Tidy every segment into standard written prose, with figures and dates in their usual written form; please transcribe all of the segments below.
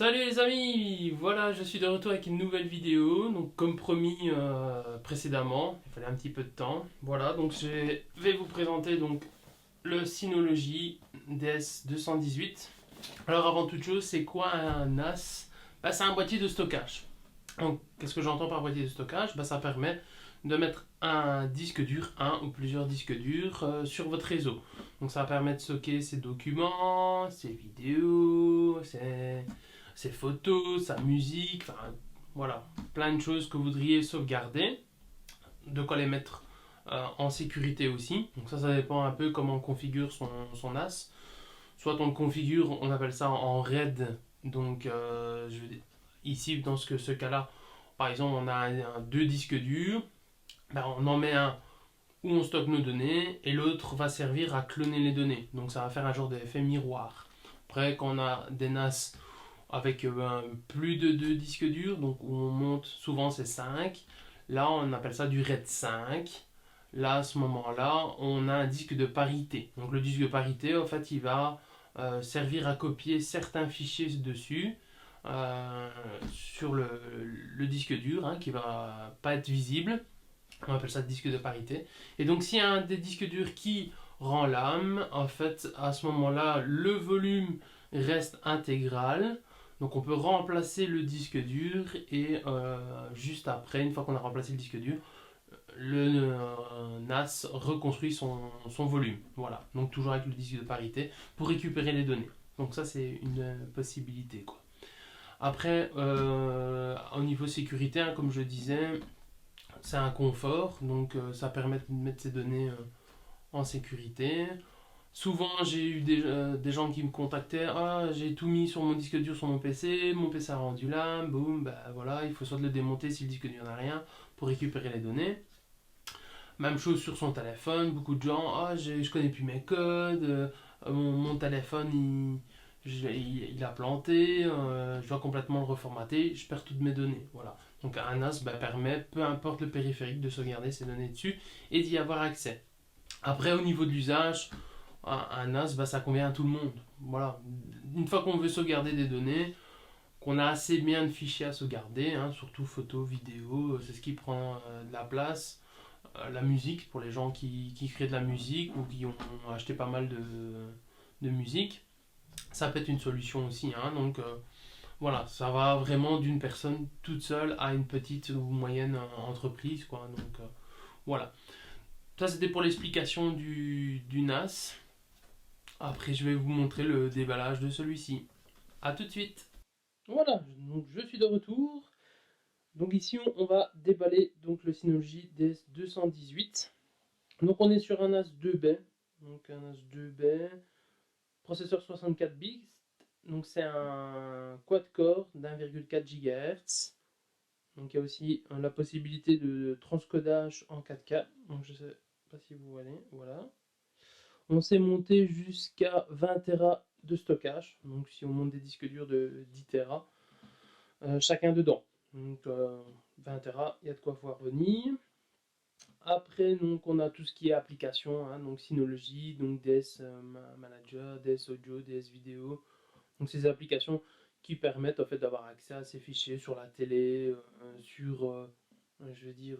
Salut les amis, voilà, je suis de retour avec une nouvelle vidéo. Donc comme promis précédemment, il fallait un petit peu de temps. Voilà, donc je vais vous présenter donc le Synology DS218. Alors avant toute chose, c'est quoi un NAS? C'est un boîtier de stockage. Donc qu'est-ce que j'entends par boîtier de stockage? Ça permet de mettre un disque dur, un ou plusieurs disques durs sur votre réseau. Donc ça permet de stocker ses documents, ses vidéos, ses photos, sa musique, enfin voilà, plein de choses que vous voudriez sauvegarder, de quoi les mettre en sécurité aussi. Donc ça dépend un peu comment on configure son NAS. Soit on le configure, on appelle ça en RAID. Donc ici dans ce cas-là, par exemple on a deux disques durs, on en met un où on stocke nos données et l'autre va servir à cloner les données. Donc ça va faire un genre d'effet miroir. Après quand on a des NAS avec plus de 2 disques durs, donc où on monte, souvent c'est 5. Là, on appelle ça du RAID 5. Là, à ce moment-là, on a un disque de parité. Donc le disque de parité, en fait, il va servir à copier certains fichiers dessus sur le disque dur, hein, qui va pas être visible. On appelle ça disque de parité. Et donc, s'il y a un des disques durs qui rend l'âme, en fait, à ce moment-là, le volume reste intégral. Donc on peut remplacer le disque dur et juste après, une fois qu'on a remplacé le disque dur, le NAS reconstruit son volume. Voilà, donc toujours avec le disque de parité pour récupérer les données. Donc ça c'est une possibilité quoi. Après, au niveau sécurité, hein, comme je disais, c'est un confort, donc ça permet de mettre ces données en sécurité. Souvent, j'ai eu des gens qui me contactaient. Ah, j'ai tout mis sur mon disque dur sur mon PC a rendu l'âme, boum, voilà, il faut soit le démonter si le disque dur n'a rien pour récupérer les données. Même chose sur son téléphone, beaucoup de gens, ah, je connais plus mes codes, mon téléphone il a planté, je dois complètement le reformater, je perds toutes mes données. Voilà. Donc un NAS permet, peu importe le périphérique, de sauvegarder ses données dessus et d'y avoir accès. Après, au niveau de l'usage, un NAS, ça convient à tout le monde. Voilà. Une fois qu'on veut sauvegarder des données, qu'on a assez bien de fichiers à sauvegarder, hein, surtout photos, vidéos, c'est ce qui prend de la place. La musique, pour les gens qui créent de la musique ou qui ont acheté pas mal de musique, ça peut être une solution aussi. Hein, donc voilà, ça va vraiment d'une personne toute seule à une petite ou moyenne entreprise. Quoi, donc voilà. Ça, c'était pour l'explication du NAS. Après, je vais vous montrer le déballage de celui-ci. A tout de suite. Voilà, donc je suis de retour. Donc ici, on va déballer donc le Synology DS218. Donc on est sur un AS 2B. Donc un AS 2B, processeur 64 bits. Donc c'est un quad-core d'1,4 GHz. Donc il y a aussi la possibilité de transcodage en 4K. Donc je sais pas si vous voyez, voilà. On s'est monté jusqu'à 20 Tera de stockage. Donc si on monte des disques durs de 10 Tera, chacun dedans. Donc 20 Tera, il y a de quoi pouvoir venir. Après, donc, on a tout ce qui est application, hein, donc Synology, donc DS Manager, DS Audio, DS Vidéo. Donc ces applications qui permettent en fait d'avoir accès à ces fichiers sur la télé, sur je vais dire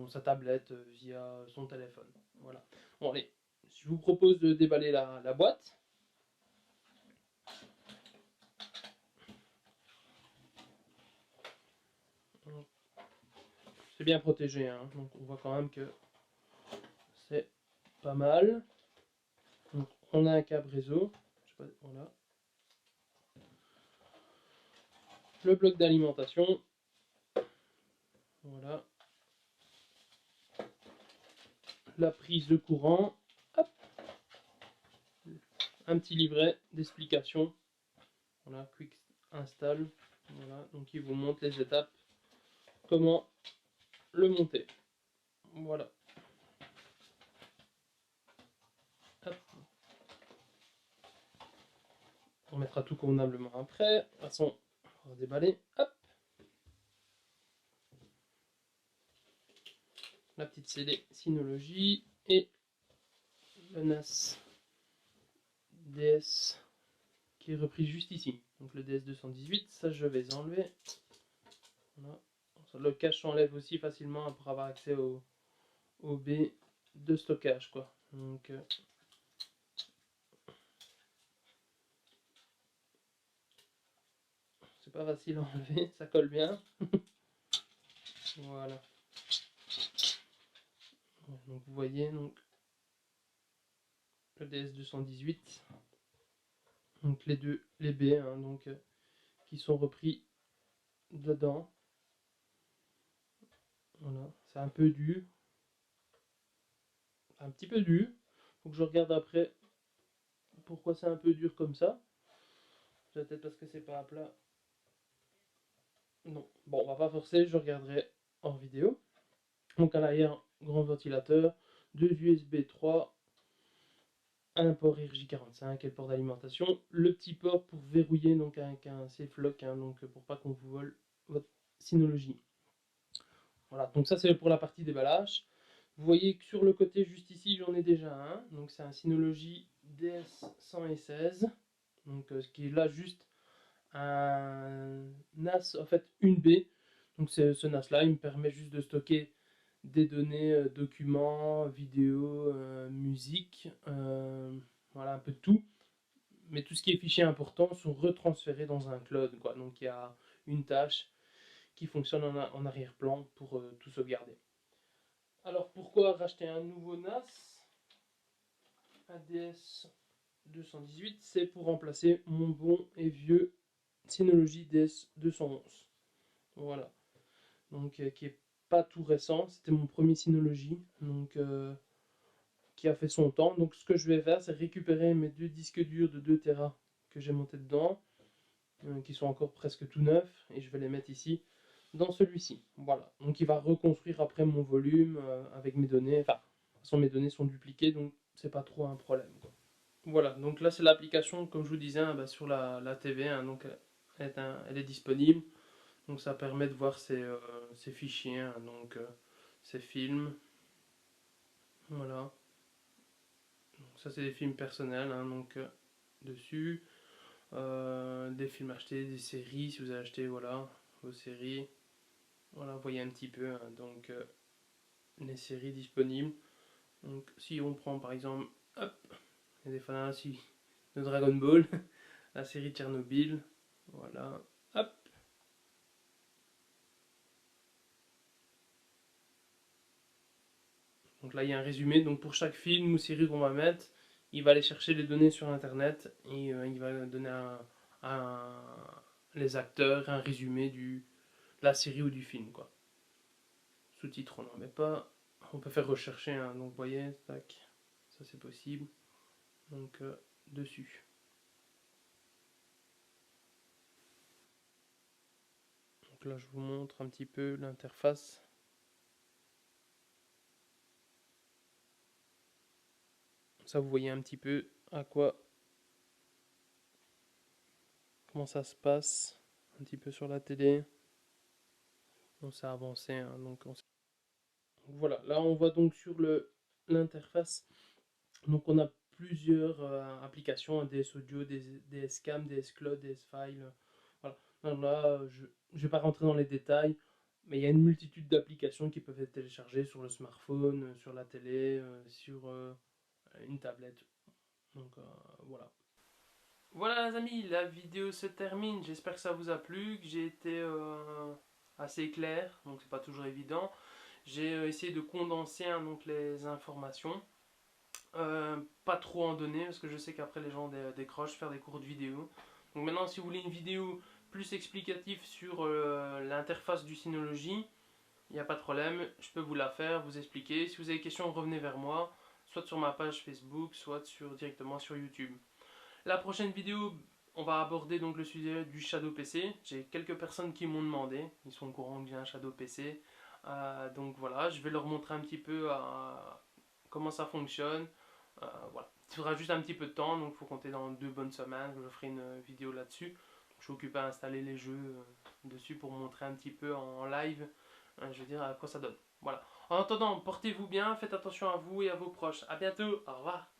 sa tablette via son téléphone. Voilà. Bon allez, je vous propose de déballer la boîte. C'est bien protégé, hein, donc on voit quand même que c'est pas mal. Donc, on a un câble réseau. Je sais pas, voilà. Le bloc d'alimentation. Voilà. La prise de courant. Hop. Un petit livret d'explication. Voilà, quick install. Voilà, donc il vous montre les étapes. Comment le monter. Voilà. Hop. On mettra tout convenablement après. De toute façon, on va déballer. Hop. La petite CD Synology et le NAS DS qui est repris juste ici. Donc le DS218, ça je vais enlever. Voilà. Le cache s'enlève aussi facilement pour avoir accès au B de stockage, quoi. Donc c'est pas facile à enlever, ça colle bien. Voilà. Donc vous voyez donc le DS218. Donc les B, hein, donc qui sont repris dedans. Voilà, c'est un peu dur, un petit peu dur. Faut que je regarde après pourquoi c'est un peu dur comme ça. Peut-être parce que c'est pas à plat. Non. Bon, on va pas forcer, je regarderai en vidéo. Donc à l'arrière, grand ventilateur, deux USB 3, un port RJ45 et le port d'alimentation. Le petit port pour verrouiller donc avec un safe lock, hein, donc pour pas qu'on vous vole votre Synology. Voilà, donc ça c'est pour la partie déballage. Vous voyez que sur le côté juste ici, j'en ai déjà un. Donc c'est un Synology DS116. Donc ce qui est là juste un NAS, en fait une B. Donc ce NAS là, il me permet juste de stocker des données, documents, vidéos, musique, voilà un peu de tout. Mais tout ce qui est fichiers importants sont retransférés dans un cloud, quoi. Donc il y a une tâche qui fonctionne en arrière-plan pour tout sauvegarder. Alors pourquoi racheter un nouveau NAS ADS 218? C'est pour remplacer mon bon et vieux Synology DS 211. Voilà. Donc qui est pas tout récent, c'était mon premier Synology, donc qui a fait son temps. Donc ce que je vais faire, c'est récupérer mes deux disques durs de 2 Tera que j'ai montés dedans, qui sont encore presque tout neufs, et je vais les mettre ici dans celui-ci. Voilà. Donc il va reconstruire après mon volume avec mes données. Enfin, de toute façon mes données sont dupliquées, donc c'est pas trop un problème, quoi. Voilà. Donc là c'est l'application, comme je vous disais, hein, bah, sur la TV, hein, donc elle est disponible. Donc ça permet de voir ces fichiers, hein, donc ces films. Voilà. Donc, ça c'est des films personnels, hein, donc dessus. Des films achetés, des séries, si vous avez acheté voilà, vos séries. Voilà, vous voyez un petit peu, hein, donc les séries disponibles. Donc si on prend par exemple, hop, il y a des fans ici de Dragon Ball, la série Tchernobyl, voilà, hop. Donc là il y a un résumé, donc pour chaque film ou série qu'on va mettre, il va aller chercher les données sur internet et il va donner les acteurs un résumé de la série ou du film, quoi. Sous-titres on n'en met pas, on peut faire rechercher, hein, donc vous voyez, tac, ça c'est possible, donc dessus. Donc là je vous montre un petit peu l'interface. Ça vous voyez un petit peu à quoi, comment ça se passe, un petit peu sur la télé. On s'est avancé, hein, donc voilà, là on voit donc sur l'interface, donc on a plusieurs applications, DS Audio, DS Cam, DS Cloud, DS File. Voilà. Alors là, je ne vais pas rentrer dans les détails, mais il y a une multitude d'applications qui peuvent être téléchargées sur le smartphone, sur la télé, sur une tablette. Donc voilà. Voilà les amis, la vidéo se termine. J'espère que ça vous a plu, que j'ai été assez clair, donc c'est pas toujours évident. J'ai essayé de condenser, hein, donc les informations. Pas trop en donner parce que je sais qu'après les gens décrochent, faire des courtes vidéos. Donc maintenant si vous voulez une vidéo plus explicative sur l'interface du Synology, il n'y a pas de problème, je peux vous la faire, vous expliquer. Si vous avez des questions, revenez vers moi, soit sur ma page Facebook, soit directement sur YouTube. La prochaine vidéo, on va aborder donc le sujet du Shadow PC. J'ai quelques personnes qui m'ont demandé, ils sont au courant que j'ai un Shadow PC. Donc voilà, je vais leur montrer un petit peu comment ça fonctionne. Voilà. Il faudra juste un petit peu de temps, donc il faut compter dans 2 bonnes semaines que je ferai une vidéo là-dessus. Je suis occupé à installer les jeux dessus pour montrer un petit peu en live, je veux dire, à quoi ça donne. Voilà. En attendant, portez-vous bien, faites attention à vous et à vos proches. A bientôt, au revoir.